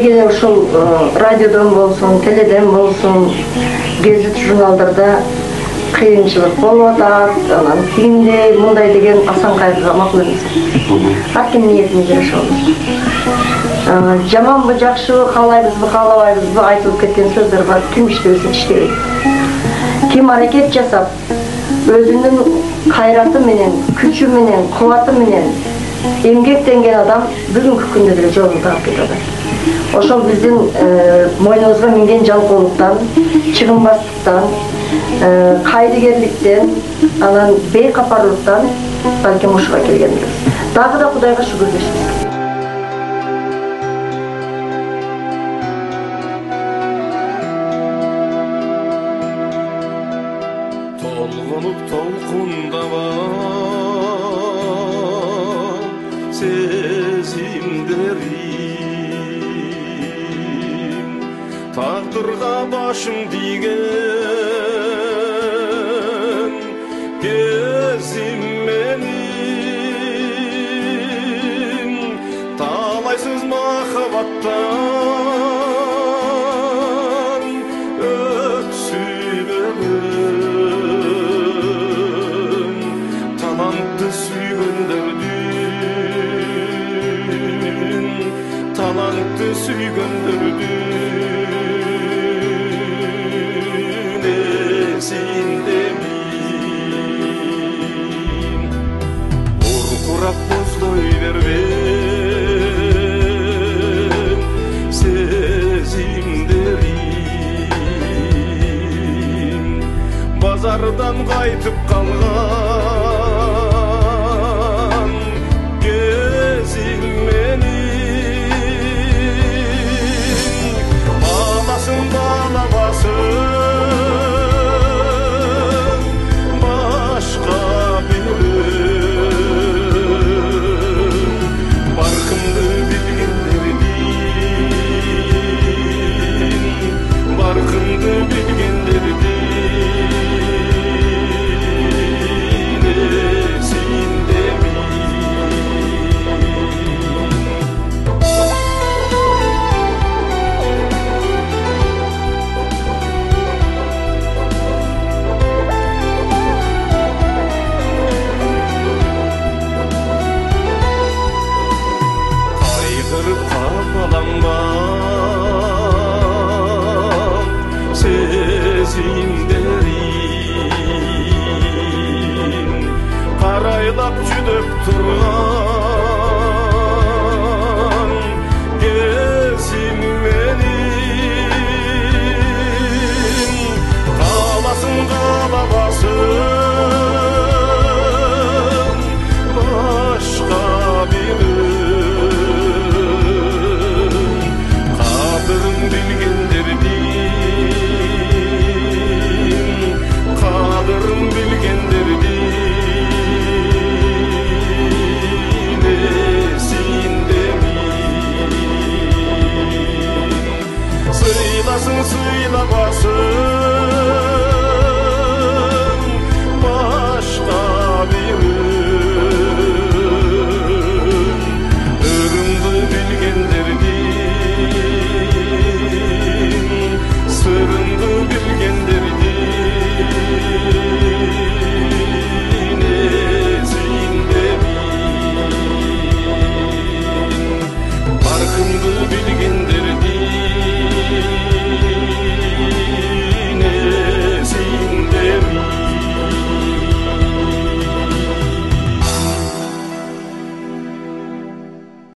Ушул радиодон болсун, теледен болсун, гезит журналдарда кыйынчылык болуп атат, анан тигиндей мындай деген асан кайгыга макул эмес. Ар кимдин ниетине жараша болот. Жаманбы, жакшыбы, каалайбызбы, каалабайбызбы айтылып кеткен сөздөр бар. Ким иштебесе иштебейт. Ким аракет жасап, өзүнүн кайраты менен, күчү менен, кубаты менен эмгектенген адам бүгүнкү күндө деле жолун таап кетет. Ошол биздин мойнубузга минген жалкоолуктан, чыгынбастыктан, кайдыгерликтен, анан бейкапарлыктан балким ушуга келгенбиз. Дагы да Кудайга шүгүрлөшөбүз. Толгонуп толкундабан сезимдерим, тагдырга башым тийген кезим менин, талайсыз махабаттан өксүбөгөн, талантты сүйгөндөрдүн эсиндемин. Уркурап бозлой бербен сезимдерим, базардан кайтып калган кезим менин, карайлап жүдөп турган кезим менин, кааласың каалабасың башка бирин, кадырын билгендердин, кадырын билгендердин сыйласың сыйлабасың